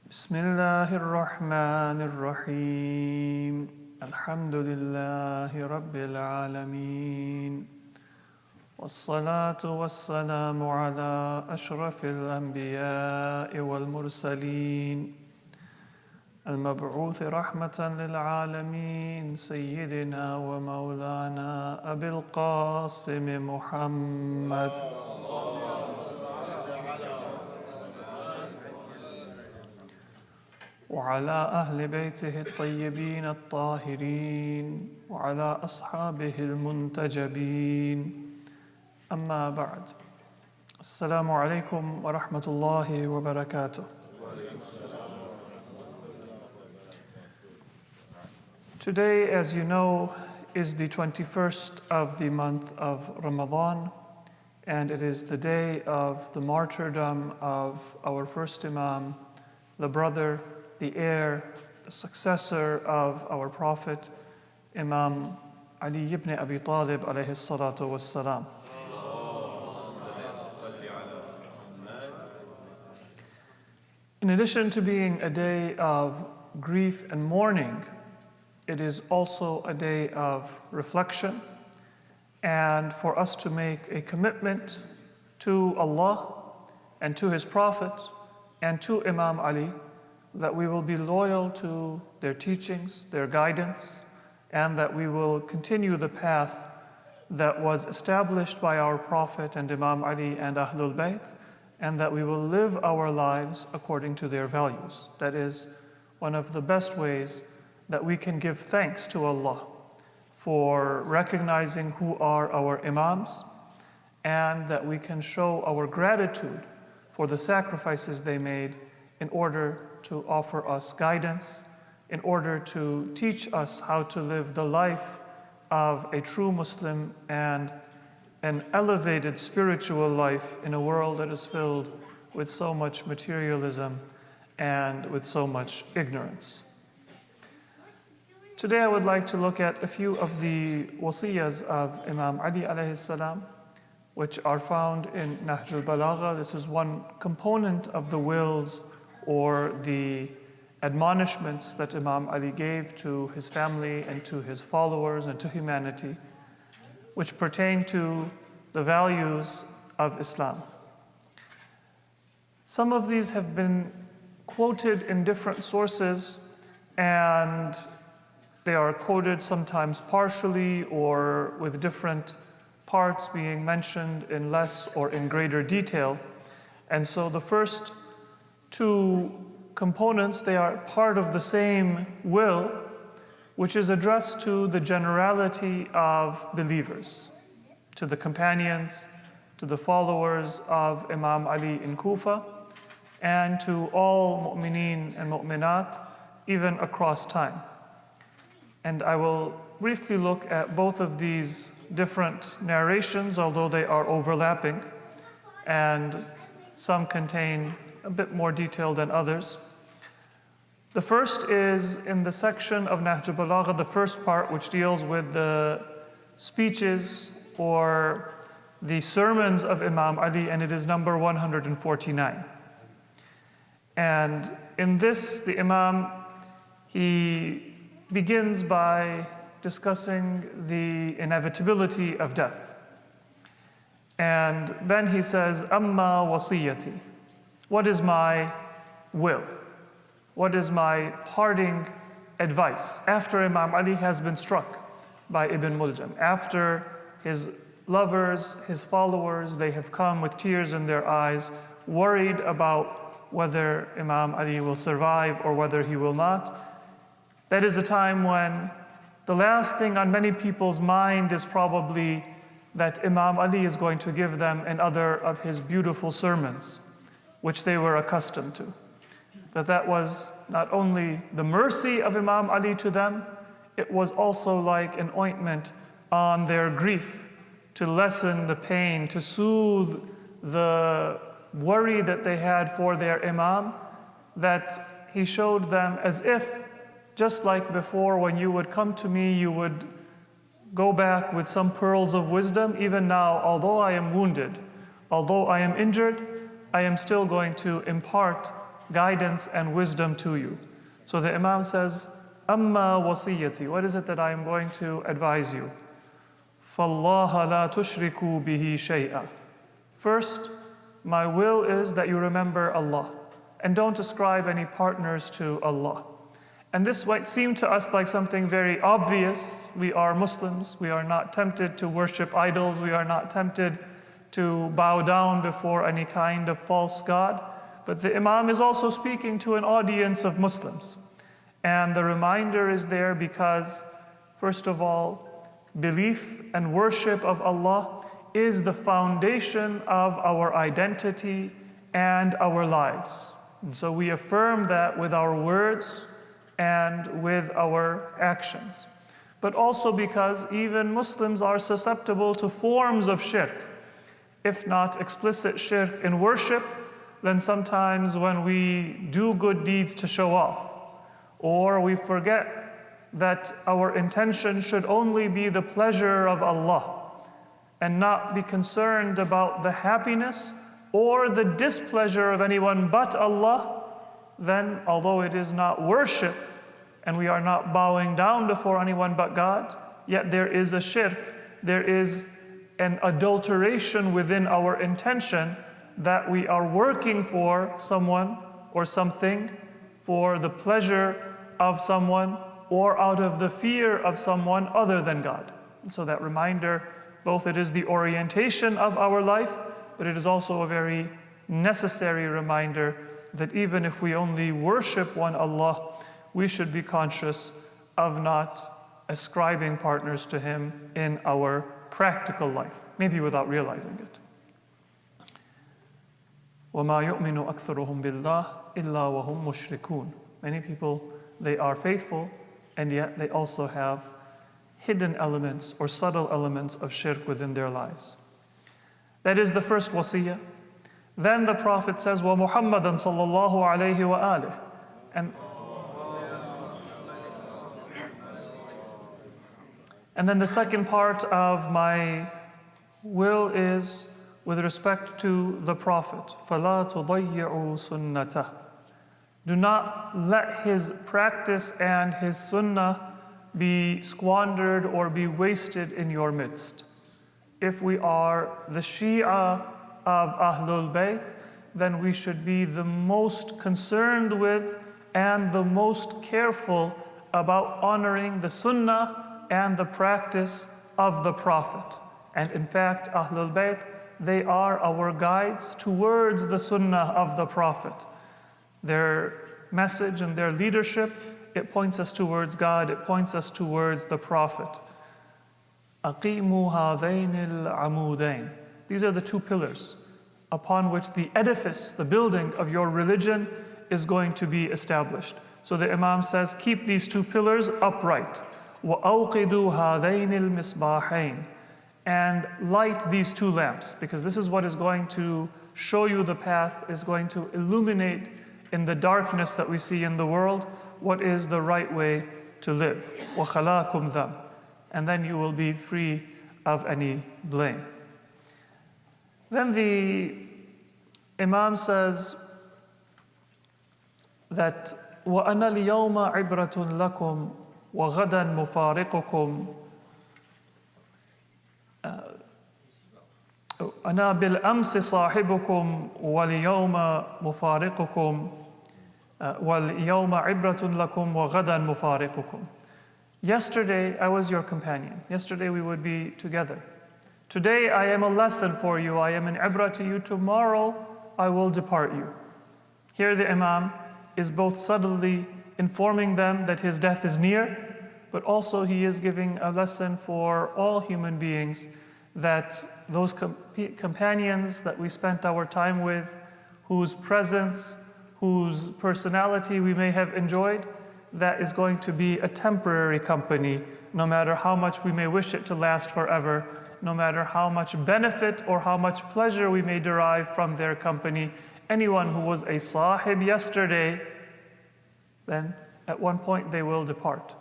بسم الله الرحمن الرحيم الحمد لله رب العالمين والصلاة والسلام على أشرف الأنبياء والمرسلين المبعوث رحمة للعالمين سيدنا ومولانا أبي القاسم محمد وعلى أهل بيته الطيبين الطاهرين وعلى أصحابه المنتجبين أما بعد السلام عليكم ورحمة الله وبركاته. Today, as you know, is the 21st of the month of Ramadan, and it is the day of the martyrdom of our first Imam, the brother, the heir, the successor of our Prophet, Imam Ali ibn Abi Talib alayhi salatu wassalam. In addition to being a day of grief and mourning, it is also a day of reflection and for us to make a commitment to Allah and to His Prophet and to Imam Ali that we will be loyal to their teachings, their guidance, and that we will continue the path that was established by our Prophet and Imam Ali and Ahlul Bayt, and that we will live our lives according to their values. That is one of the best ways that we can give thanks to Allah for recognizing who are our Imams, and that we can show our gratitude for the sacrifices they made in order to offer us guidance, in order to teach us how to live the life of a true Muslim and an elevated spiritual life in a world that is filled with so much materialism and with so much ignorance. Today I would like to look at a few of the wasiyas of Imam Ali alayhi salam, which are found in Nahj al-Balagha. This is one component of the wills or the admonishments that Imam Ali gave to his family and to his followers and to humanity, which pertain to the values of Islam. Some of these have been quoted in different sources, and they are quoted sometimes partially or with different parts being mentioned in less or in greater detail. And so the first two components, they are part of the same will, which is addressed to the generality of believers, to the companions, to the followers of Imam Ali in Kufa, and to all mu'mineen and mu'minat, even across time. And I will briefly look at both of these different narrations, although they are overlapping, and some contain a bit more detail than others. The first is in the section of Nahj al-Balagha, the first part, which deals with the speeches or the sermons of Imam Ali, and it is number 149. And in this, the Imam, he begins by discussing the inevitability of death. And then he says, Amma wasiyati. What is my will? What is my parting advice? After Imam Ali has been struck by Ibn Muljam, after his lovers, his followers, they have come with tears in their eyes, worried about whether Imam Ali will survive or whether he will not. That is a time when the last thing on many people's mind is probably that Imam Ali is going to give them another of his beautiful sermons, which they were accustomed to. That was not only the mercy of Imam Ali to them, it was also like an ointment on their grief, to lessen the pain, to soothe the worry that they had for their Imam, that he showed them as if, just like before, when you would come to me, you would go back with some pearls of wisdom. Even now, although I am wounded, although I am injured, I am still going to impart guidance and wisdom to you. So the Imam says, Amma wasiyati, what is it that I am going to advise you? فَاللَّهَ لَا تُشْرِكُوا بِهِ شَيْئًا. First, my will is that you remember Allah and don't ascribe any partners to Allah. And this might seem to us like something very obvious. We are Muslims. We are not tempted to worship idols. We are not tempted to bow down before any kind of false god. But the Imam is also speaking to an audience of Muslims. And the reminder is there because, first of all, belief and worship of Allah is the foundation of our identity and our lives. And so we affirm that with our words and with our actions. But also because even Muslims are susceptible to forms of shirk. If not explicit shirk in worship, then sometimes when we do good deeds to show off, or we forget that our intention should only be the pleasure of Allah and not be concerned about the happiness or the displeasure of anyone but Allah, then although it is not worship and we are not bowing down before anyone but God, yet there is a shirk, there is an adulteration within our intention that we are working for someone or something, for the pleasure of someone, or out of the fear of someone other than God. So that reminder, both it is the orientation of our life, but it is also a very necessary reminder that even if we only worship one Allah, we should be conscious of not ascribing partners to Him in our practical life, maybe without realizing it. وَمَا يُؤْمِنُ أَكْثَرُهُمْ بِاللَّهِ إِلَّا وَهُمْ مُشْرِكُونَ. Many people, they are faithful, and yet they also have hidden elements or subtle elements of shirk within their lives. That is the first wasiyah. Then the Prophet says, وَمُحَمَّدًا صَلَّى اللَّهُ عَلَيْهِ وَآلِهِ. And then the second part of my will is with respect to the Prophet. فَلَا تُضَيِّعُوا سُنَّتَهُ. Do not let his practice and his sunnah be squandered or be wasted in your midst. If we are the Shia of Ahlul Bayt, then we should be the most concerned with and the most careful about honoring the sunnah and the practice of the Prophet. And in fact, Ahlul Bayt, they are our guides towards the sunnah of the Prophet. Their message and their leadership, it points us towards God, it points us towards the Prophet. أَقِيمُوا هَذَيْنِ الْعَمُودَيْنِ. These are the two pillars upon which the edifice, the building of your religion is going to be established. So the Imam says, keep these two pillars upright. وَأَوْقِدُوا هَذَيْنِ الْمِصْبَاحَيْنِ. And light these two lamps, because this is what is going to show you the path, is going to illuminate in the darkness that we see in the world what is the right way to live. وَخَلَاكُمْ ذَمْ. And then you will be free of any blame. Then the Imam says that وَأَنَا الْيَوْمَ عِبْرَةٌ لَكُمْ وَغَدًا مُفَارِقُكُمْ. أنا بالأمس صاحبكم واليوم مفارقكم واليوم عبرة لكم وغدا مفارقكم. Yesterday I was your companion. Yesterday we would be together. Today I am a lesson for you. I am an ibrah to you. Tomorrow I will depart you. Here the Imam is both subtly informing them that his death is near, but also he is giving a lesson for all human beings that those companions that we spent our time with, whose presence, whose personality we may have enjoyed, that is going to be a temporary company, no matter how much we may wish it to last forever, no matter how much benefit or how much pleasure we may derive from their company. Anyone who was a sahib yesterday, then at one point they will depart.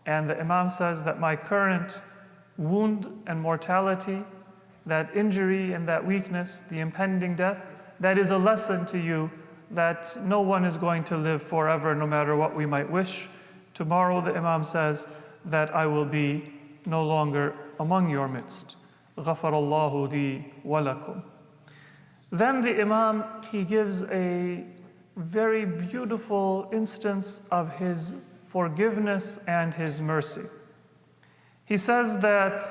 And the Imam says that my current wound and mortality, that injury and that weakness, the impending death, that is a lesson to you that no one is going to live forever no matter what we might wish. Tomorrow the Imam says that I will be no longer among your midst. غَفَرَ اللَّهُ لِي وَلَكُمْ. Then the Imam, he gives a very beautiful instance of his forgiveness and his mercy. He says that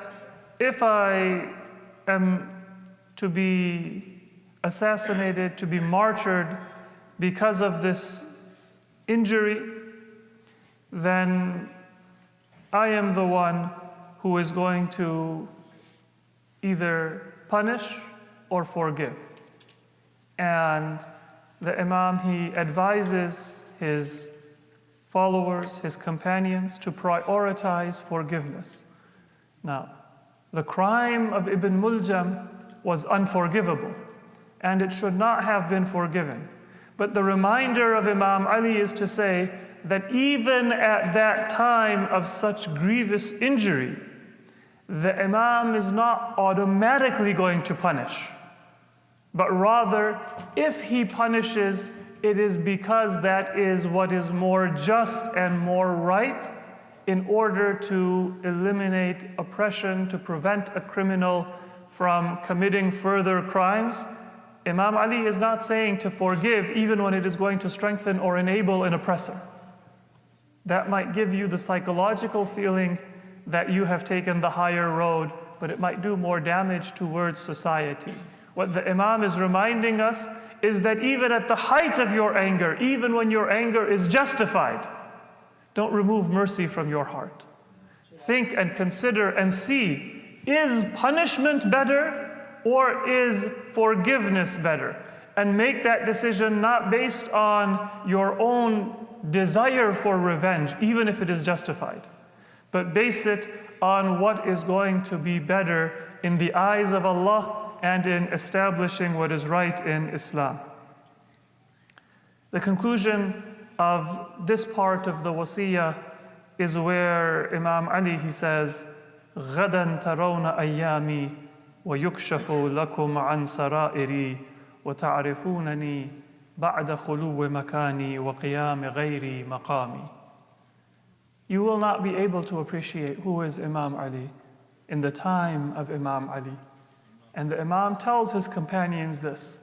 if I am to be assassinated, to be martyred because of this injury, then I am the one who is going to either punish or forgive. And the Imam, he advises his followers, his companions, to prioritize forgiveness. Now, the crime of Ibn Muljam was unforgivable, and it should not have been forgiven. But the reminder of Imam Ali is to say that even at that time of such grievous injury, the Imam is not automatically going to punish. But rather, if he punishes, it is because that is what is more just and more right in order to eliminate oppression, to prevent a criminal from committing further crimes. Imam Ali is not saying to forgive even when it is going to strengthen or enable an oppressor. That might give you the psychological feeling that you have taken the higher road, but it might do more damage towards society. What the Imam is reminding us is that even at the height of your anger, even when your anger is justified, don't remove mercy from your heart. Think and consider and see, is punishment better or is forgiveness better? And make that decision not based on your own desire for revenge, even if it is justified, but base it on what is going to be better in the eyes of Allah and in establishing what is right in Islam. The conclusion of this part of the wasiyah is where Imam Ali, he says, غَدًا تَرَوْنَ أَيَّامِي وَيُكْشَفُ لَكُمْ عَنْ سَرَائِرِي وَتَعْرِفُونَنِي بَعْدَ خُلُوِّ مَكَانِي وَقِيَامِ غَيْرِي مَقَامِي. You will not be able to appreciate who is Imam Ali in the time of Imam Ali. And the Imam tells his companions this,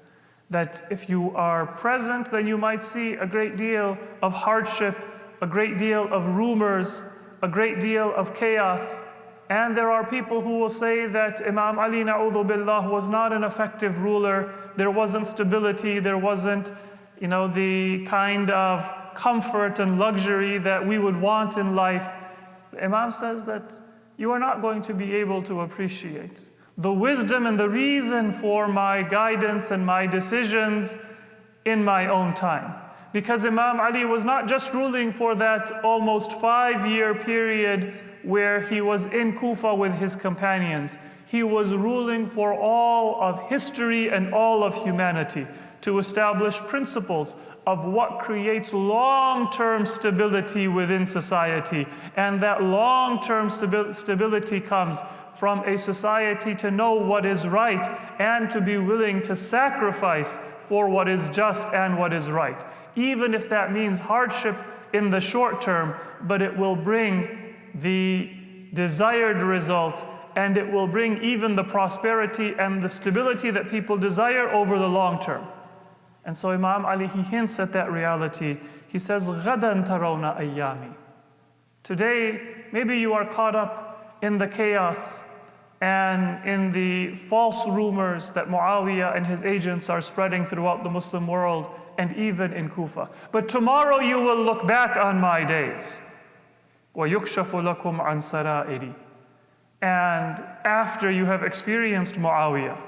that if you are present, then you might see a great deal of hardship, a great deal of rumors, a great deal of chaos. And there are people who will say that Imam Ali, na'udhu billah, was not an effective ruler. There wasn't stability, there wasn't, the kind of comfort and luxury that we would want in life. The Imam says that you are not going to be able to appreciate the wisdom and the reason for my guidance and my decisions in my own time. Because Imam Ali was not just ruling for that almost 5-year period where he was in Kufa with his companions. He was ruling for all of history and all of humanity to establish principles of what creates long-term stability within society. And that long-term stability comes from a society to know what is right and to be willing to sacrifice for what is just and what is right. Even if that means hardship in the short term, but it will bring the desired result, and it will bring even the prosperity and the stability that people desire over the long term. And so Imam Ali, he hints at that reality. He says, غَدًا تَرَوْنَ أَيَّامِي. Today, maybe you are caught up in the chaos and in the false rumors that Muawiyah and his agents are spreading throughout the Muslim world and even in Kufa. But tomorrow you will look back on my days. وَيُكْشَفُ لَكُمْ عَنْ سَرَائِرِي. And after you have experienced Muawiyah,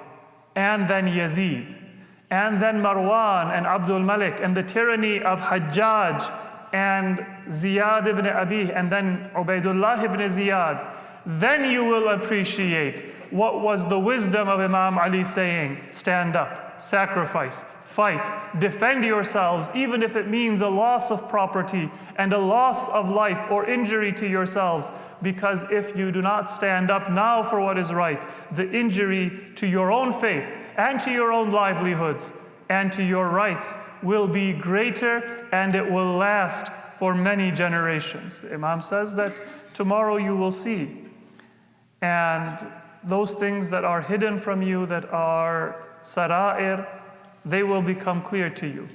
and then Yazid, and then Marwan and Abdul Malik, and the tyranny of Hajjaj and Ziyad ibn Abi, and then Ubaidullah ibn Ziyad, then you will appreciate what was the wisdom of Imam Ali saying, stand up, sacrifice, fight, defend yourselves, even if it means a loss of property and a loss of life or injury to yourselves. Because if you do not stand up now for what is right, the injury to your own faith and to your own livelihoods and to your rights will be greater, and it will last for many generations. The Imam says that tomorrow you will see. And those things that are hidden from you, that are sara'ir, they will become clear to you.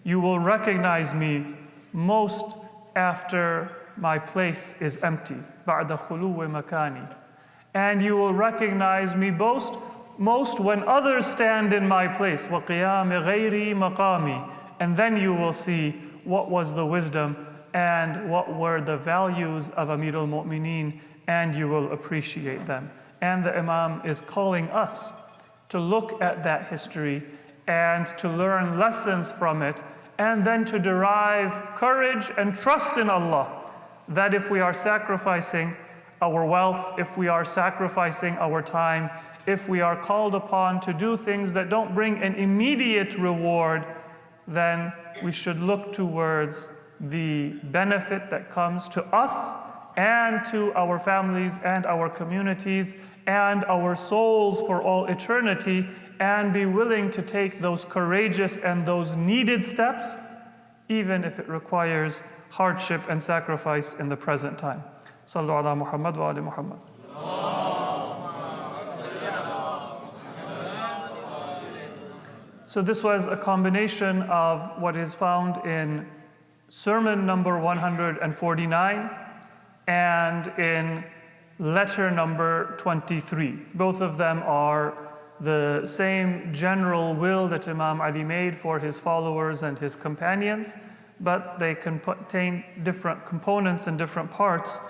You will recognize me most after my place is empty. بَعْدَ خُلُوِّ مَكَانِي. And you will recognize me most when others stand in my place. وَقِيَامِ غَيْرِي مَقَامِي. And then you will see what was the wisdom and what were the values of Amir al-Mu'mineen, and you will appreciate them. And the Imam is calling us to look at that history and to learn lessons from it, and then to derive courage and trust in Allah that if we are sacrificing our wealth, if we are sacrificing our time, if we are called upon to do things that don't bring an immediate reward, then we should look towards the benefit that comes to us and to our families and our communities and our souls for all eternity, and be willing to take those courageous and those needed steps, even if it requires hardship and sacrifice in the present time. Sallu ala Muhammad wa ali Muhammad. So this was a combination of what is found in sermon number 149 and in letter number 23. Both of them are the same general will that Imam Ali made for his followers and his companions, but they contain different components and different parts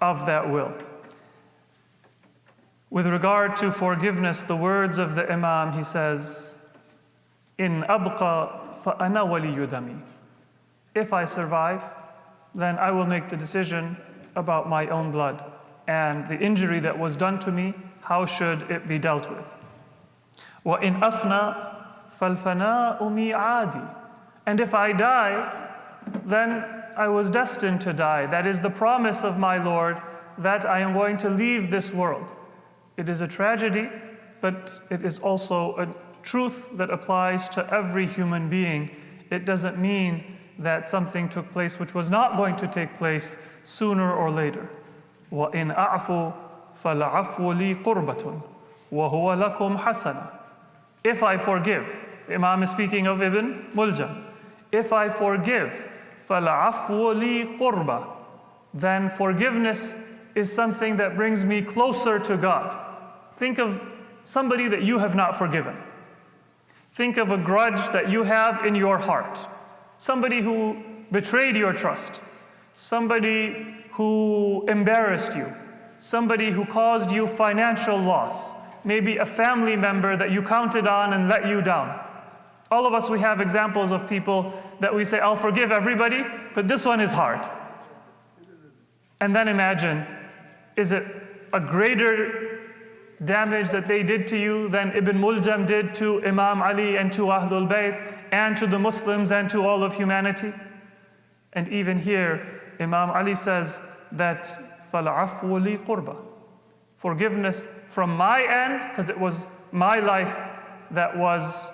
of that will. With regard to forgiveness, the words of the Imam, he says, "In abqa fa ana waliyu dami." If I survive, then I will make the decision about my own blood and the injury that was done to me, how should it be dealt with. وَإِنْ أَفْنَى فَالْفَنَاءُ مِيعَادِي. And if I die, then I was destined to die. That is the promise of my Lord, that I am going to leave this world. It is a tragedy, but it is also a truth that applies to every human being. It doesn't mean that something took place which was not going to take place sooner or later. وَإِنْ أَعْفُوا فَالْعَفْوُ لِي قُرْبَةٌ وَهُوَ لَكُمْ حَسَنًا. If I forgive, Imam is speaking of Ibn Muljam. If I forgive, فَالْعَفْوُ لِي قُرْبَةٌ, then forgiveness is something that brings me closer to God. Think of somebody that you have not forgiven. Think of a grudge that you have in your heart. Somebody who betrayed your trust. Somebody who embarrassed you. Somebody who caused you financial loss. Maybe a family member that you counted on and let you down. All of us, we have examples of people that we say, I'll forgive everybody, but this one is hard. And then imagine, is it a greater damage that they did to you than Ibn Muljam did to Imam Ali and to Ahlul Bayt and to the Muslims and to all of humanity? And even here, Imam Ali says that فَالْعَفْوُ لِي قُرْبَةٌ. Forgiveness from my end, because it was my life that was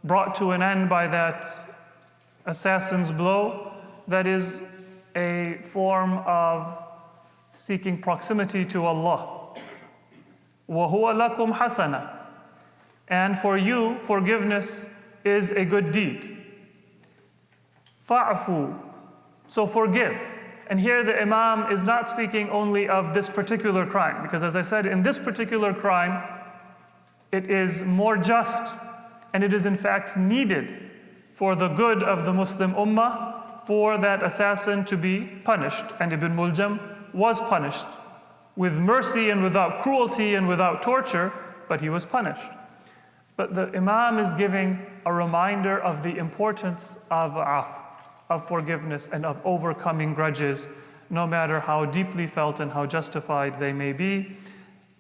brought to an end by that assassin's blow, that is a form of seeking proximity to Allah. وَهُوَ لَكُمْ حَسَنًا. And for you, forgiveness is a good deed. فَعْفُوا. So forgive. And here the Imam is not speaking only of this particular crime, because as I said, in this particular crime, it is more just, and it is in fact needed for the good of the Muslim Ummah for that assassin to be punished. And Ibn Muljam was punished with mercy and without cruelty and without torture, but he was punished. But the Imam is giving a reminder of the importance of of forgiveness and of overcoming grudges, no matter how deeply felt and how justified they may be.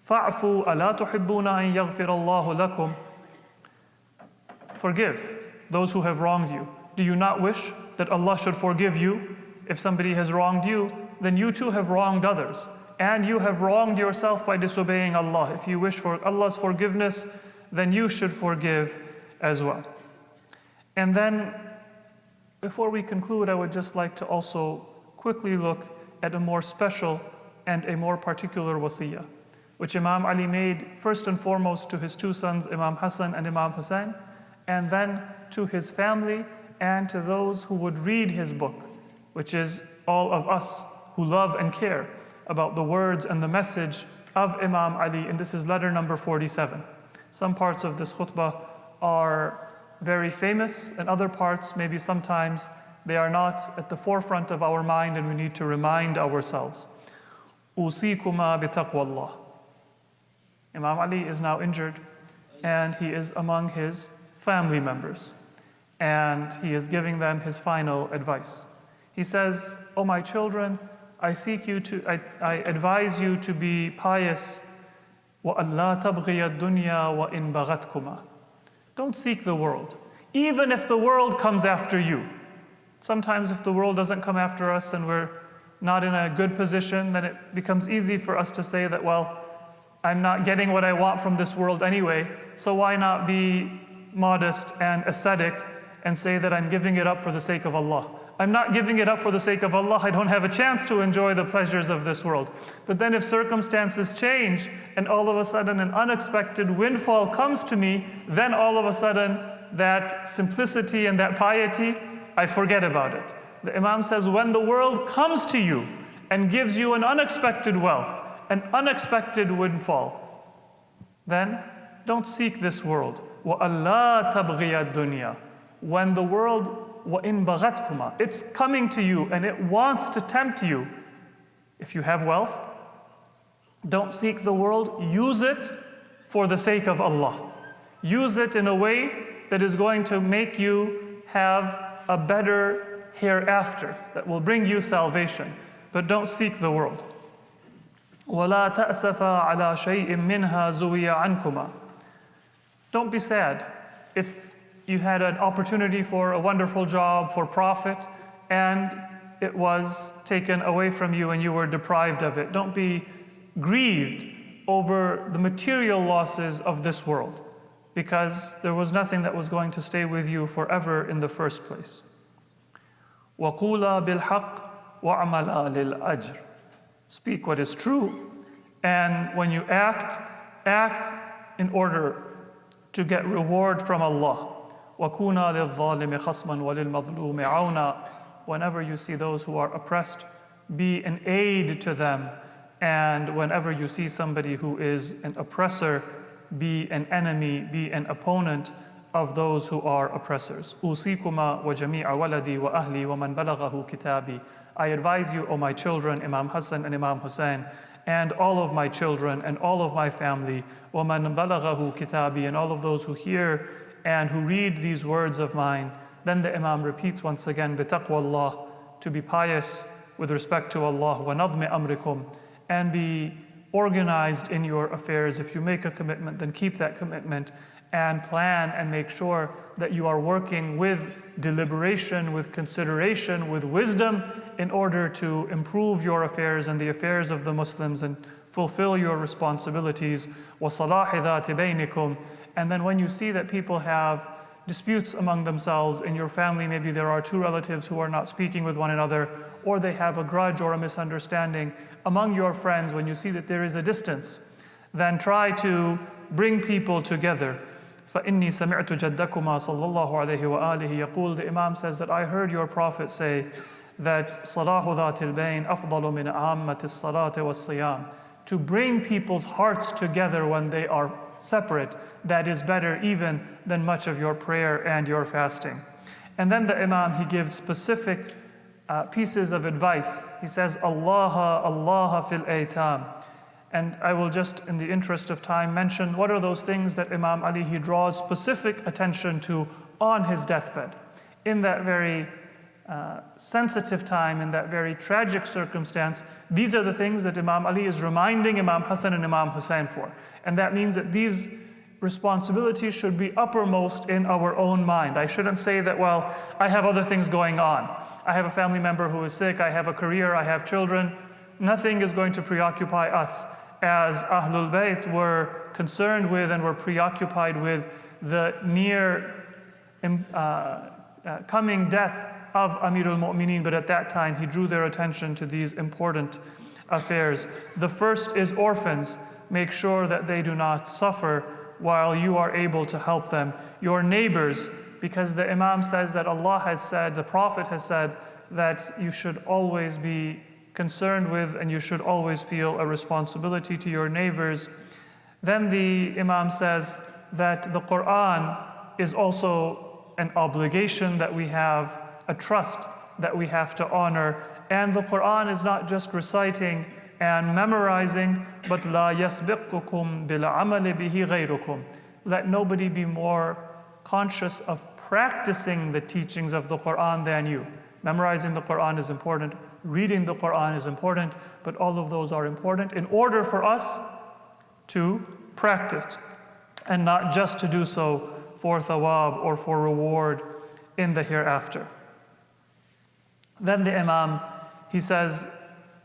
فَاعْفُوا أَلَا تُحِبُّونَ أَن يَغْفِرَ اللَّهُ لَكُمْ. Forgive those who have wronged you. Do you not wish that Allah should forgive you? If somebody has wronged you, then you too have wronged others. And you have wronged yourself by disobeying Allah. If you wish for Allah's forgiveness, then you should forgive as well. And then, before we conclude, I would just like to also quickly look at a more special and a more particular wasiyah, which Imam Ali made first and foremost to his two sons, Imam Hassan and Imam Hussein, and then to his family and to those who would read his book, which is all of us who love and care about the words and the message of Imam Ali. And this is letter number 47. Some parts of this khutbah are very famous, and other parts, maybe sometimes, they are not at the forefront of our mind, and we need to remind ourselves. Usikuma bitaqwallah. Imam Ali is now injured, and he is among his family members, and he is giving them his final advice. He says, "O my children, I advise you to be pious. وَأَلَّا تَبْغِيَ الدُّنْيَا وَإِنْ بَغَتْكُمَا." Don't seek the world, even if the world comes after you. Sometimes if the world doesn't come after us and we're not in a good position, then it becomes easy for us to say that, well, I'm not getting what I want from this world anyway, so why not be modest and ascetic and say that I'm giving it up for the sake of Allah. I'm not giving it up for the sake of Allah. I don't have a chance to enjoy the pleasures of this world. But then if circumstances change and all of a sudden an unexpected windfall comes to me, then all of a sudden that simplicity and that piety, I forget about it. The Imam says, when the world comes to you and gives you an unexpected wealth, an unexpected windfall, then don't seek this world. وَأَلَّا تَبْغِيَ الدُّنْيَا. When the world, وَإِنْ بَغَتْكُمَا, it's coming to you and it wants to tempt you. If you have wealth, don't seek the world. Use it for the sake of Allah. Use it in a way that is going to make you have a better hereafter, that will bring you salvation. But don't seek the world. وَلَا تَأْسَفَا عَلَى شَيْءٍ مِّنْهَا زُوِيَ عَنْكُمَا. Don't be sad if you had an opportunity for a wonderful job, for profit, and it was taken away from you and you were deprived of it. Don't be grieved over the material losses of this world, because there was nothing that was going to stay with you forever in the first place. وَقُولَا بِالْحَقِّ وَعْمَلَا لِلْأَجْرِ. Speak what is true, and when you act in order to get reward from Allah. وَكُونَا لِلظَّالِمِ خَصْمًا وَلِلْمَظْلُومِ عَوْنًا. Whenever you see those who are oppressed, be an aid to them, and whenever you see somebody who is an oppressor, be an enemy, be an opponent of those who are oppressors. أُوصِيكُمَا وَجَمِيعَ وَلَدِي وَأَهْلِي وَمَنْ بَلَغَهُ كِتَابِي. I advise you, O my children, Imam Hassan and Imam Hussein, and all of my children and all of my family, وَمَنْ بَلَغَهُ كِتَابِي, and all of those who hear and who read these words of mine. Then the Imam repeats once again, بِتَقْوَى اللَّهِ, to be pious with respect to Allah, وَنَظْمِ أَمْرِكُمْ, and be organized in your affairs. If you make a commitment, then keep that commitment and plan and make sure that you are working with deliberation, with consideration, with wisdom in order to improve your affairs and the affairs of the Muslims and fulfill your responsibilities. وَصَلَاحِ ذَاتِ بَيْنِكُمْ. And then when you see that people have disputes among themselves in your family, maybe there are two relatives who are not speaking with one another, or they have a grudge or a misunderstanding among your friends, when you see that there is a distance, then try to bring people together. فَإِنِّي سَمِعْتُ جَدَّكُمَا صَلَّى اللَّهُ عَلَيْهِ وَآلِهِ يَقُولُ. The Imam says that I heard your Prophet say that صَلَاحُ ذَاتِ الْبَيْنِ أَفْضَلُ مِنْ عَامَّةِ الصَّلَاةِ وَالصِّيَامِ. To bring people's hearts together when they are separate, that is better even than much of your prayer and your fasting. And then the Imam, he gives specific pieces of advice. He says, Allah fil aytam. And I will just, in the interest of time, mention what are those things that Imam Ali, he draws specific attention to on his deathbed. In that very sensitive time, in that very tragic circumstance, these are the things that Imam Ali is reminding Imam Hassan and Imam Hussein for. And that means that these responsibilities should be uppermost in our own mind. I shouldn't say that, well, I have other things going on. I have a family member who is sick, I have a career, I have children. Nothing is going to preoccupy us. As Ahlul Bayt were concerned with and were preoccupied with the near coming death of Amir al-Mu'mineen, but at that time he drew their attention to these important affairs. The first is orphans. Make sure that they do not suffer while you are able to help them. Your neighbors, because the Imam says that Allah has said, the Prophet has said, that you should always be concerned with and you should always feel a responsibility to your neighbors. Then the Imam says that the Quran is also an obligation that we have, a trust that we have to honor. And the Quran is not just reciting and memorizing, but لا يسبقكم بالعمل به غيركم. Let nobody be more conscious of practicing the teachings of the Quran than you. Memorizing the Quran is important, reading the Quran is important, but all of those are important in order for us to practice and not just to do so for thawab or for reward in the hereafter. Then the Imam, he says,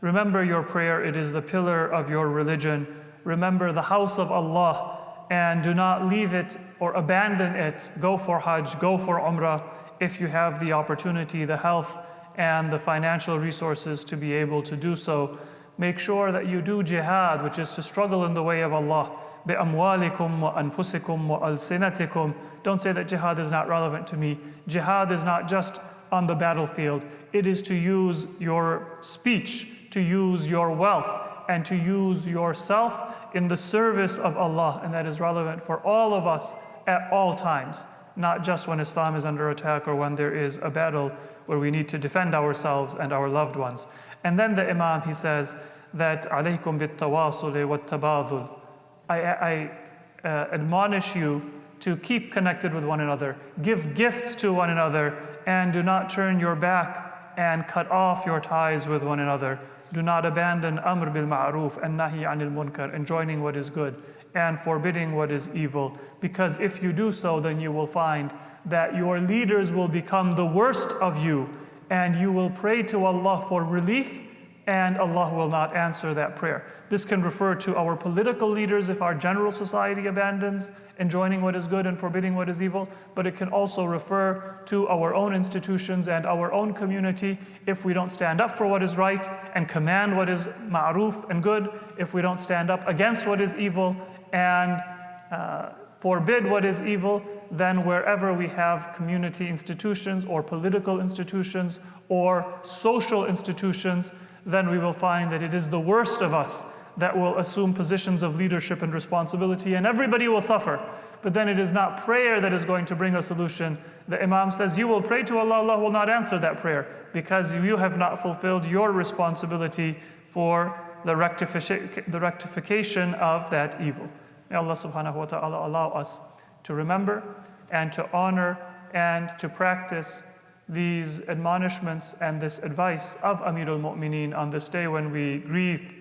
remember your prayer, it is the pillar of your religion. Remember the house of Allah and do not leave it or abandon it. Go for Hajj, go for Umrah if you have the opportunity, the health and the financial resources to be able to do so. Make sure that you do jihad, which is to struggle in the way of Allah. بِأَمْوَالِكُمْ وَأَنفُسِكُمْ وَأَلْسِنَتِكُمْ. Don't say that jihad is not relevant to me. Jihad is not just on the battlefield. It is to use your speech, to use your wealth, and to use yourself in the service of Allah. And that is relevant for all of us at all times, not just when Islam is under attack or when there is a battle where we need to defend ourselves and our loved ones. And then the Imam, he says that عَلَيْكُمْ بِالتَّوَاصُلِ وَالتَّبَاذُلِ. I admonish you to keep connected with one another, give gifts to one another, and do not turn your back and cut off your ties with one another. Do not abandon amr bil ma'ruf and nahi anil munkar, enjoining what is good and forbidding what is evil. Because if you do so, then you will find that your leaders will become the worst of you, and you will pray to Allah for relief, and Allah will not answer that prayer. This can refer to our political leaders if our general society abandons enjoining what is good and forbidding what is evil, but it can also refer to our own institutions and our own community if we don't stand up for what is right and command what is ma'ruf and good, if we don't stand up against what is evil and forbid what is evil, then wherever we have community institutions or political institutions or social institutions, then we will find that it is the worst of us that will assume positions of leadership and responsibility, and everybody will suffer. But then it is not prayer that is going to bring a solution. The Imam says, you will pray to Allah, Allah will not answer that prayer because you have not fulfilled your responsibility for the rectification of that evil. May Allah subhanahu wa ta'ala allow us to remember and to honor and to practice these admonishments and this advice of Amir al-Mu'mineen on this day when we grieve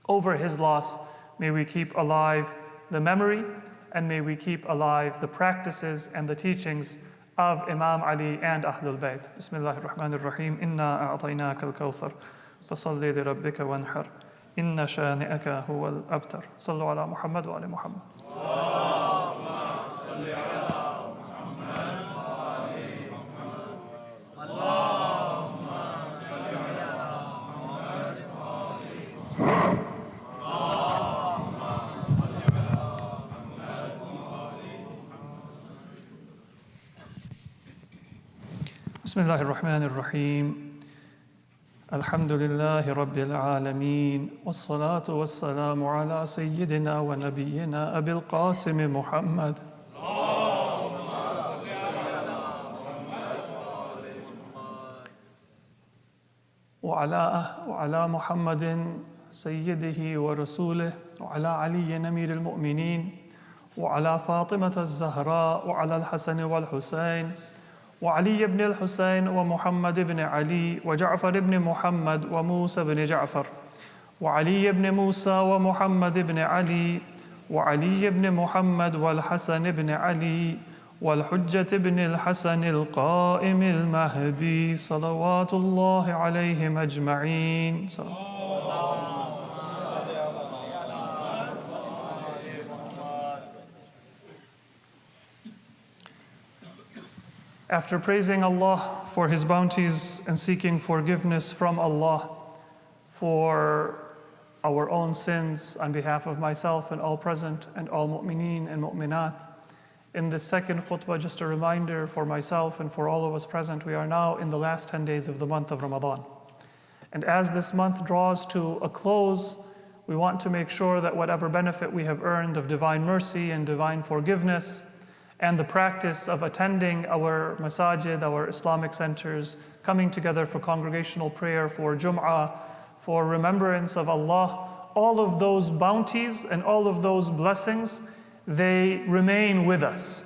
over his loss. May we keep alive the memory, and may we keep alive the practices and the teachings of Imam Ali and Ahlul Bayt. Bismillahir Rahmanir Rahim. Inna a'tainaka al-kawthar fasalli li rabbika wanhar. Inna shani'aka huwa al-abtar. Sallu ala Muhammad wa ali Muhammad. بسم الله الرحمن الرحيم الحمد لله رب العالمين والصلاة والسلام على سيدنا ونبينا أبي القاسم محمد وعلى محمد سيده ورسوله وعلى علي أمير المؤمنين وعلى فاطمة الزهراء وعلى الحسن والحسين وعلي بن الحسين ومحمد بن علي وجعفر بن محمد وموسى بن جعفر وعلي بن موسى ومحمد بن علي وعلي بن محمد والحسن بن علي والحجة بن الحسن القائم المهدي صلوات الله عليهم أجمعين. After praising Allah for His bounties and seeking forgiveness from Allah for our own sins on behalf of myself and all present and all mu'mineen and mu'minat, in the second khutbah, just a reminder for myself and for all of us present, we are now in the last 10 days of the month of Ramadan. And as this month draws to a close, we want to make sure that whatever benefit we have earned of divine mercy and divine forgiveness, and the practice of attending our masajid, our Islamic centers, coming together for congregational prayer, for Jum'ah, for remembrance of Allah, all of those bounties and all of those blessings, they remain with us.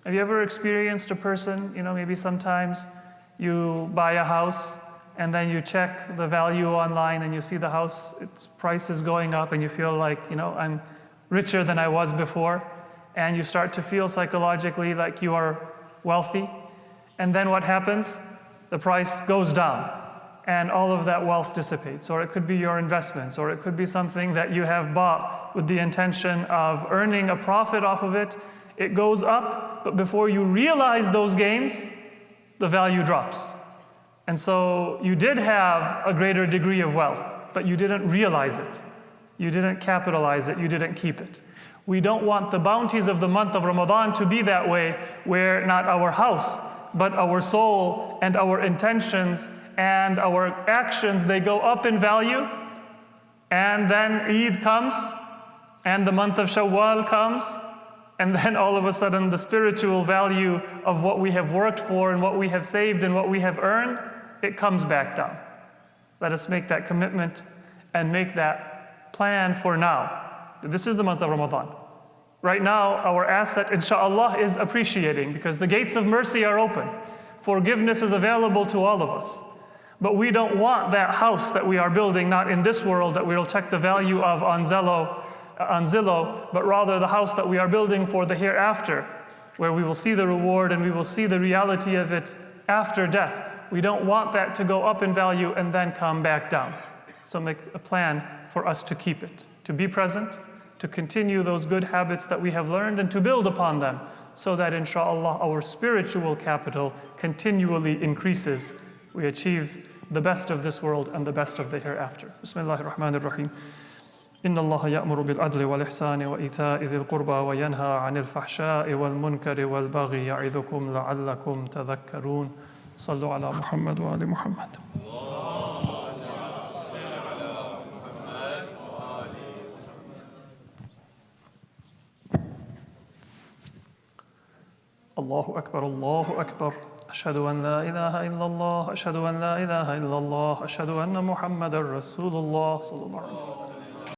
Have you ever experienced a person, maybe sometimes you buy a house and then you check the value online and you see the house, its price is going up and you feel like, I'm richer than I was before. And you start to feel psychologically like you are wealthy. And then what happens? The price goes down and all of that wealth dissipates. Or it could be your investments, or it could be something that you have bought with the intention of earning a profit off of it. It goes up, but before you realize those gains, the value drops. And so you did have a greater degree of wealth, but you didn't realize it. You didn't capitalize it, you didn't keep it. We don't want the bounties of the month of Ramadan to be that way, where not our house, but our soul and our intentions and our actions, they go up in value. And then Eid comes, and the month of Shawwal comes, and then all of a sudden the spiritual value of what we have worked for and what we have saved and what we have earned, it comes back down. Let us make that commitment and make that plan for now. This is the month of Ramadan. Right now, our asset, inshallah, is appreciating because the gates of mercy are open. Forgiveness is available to all of us. But we don't want that house that we are building, not in this world that we will check the value of on Zillow, but rather the house that we are building for the hereafter, where we will see the reward and we will see the reality of it after death. We don't want that to go up in value and then come back down. So make a plan for us to keep it, to be present, to continue those good habits that we have learned and to build upon them so that inshallah our spiritual capital continually increases. We achieve the best of this world and the best of the hereafter. Bismillahir Rahmanir Rahim. إن الله يأمر بالعدل والإحسان وإيتاء ذي القربى وينهى عن الفحشاء والمنكر والبغي يعظكم لعلكم تذكرون صلوا على محمد وآل محمد. الله أكبر الله أكبر أشهد أن لا إله إلا الله أشهد أن لا إله إلا الله أشهد أن محمدا رسول الله صلى الله عليه وسلم.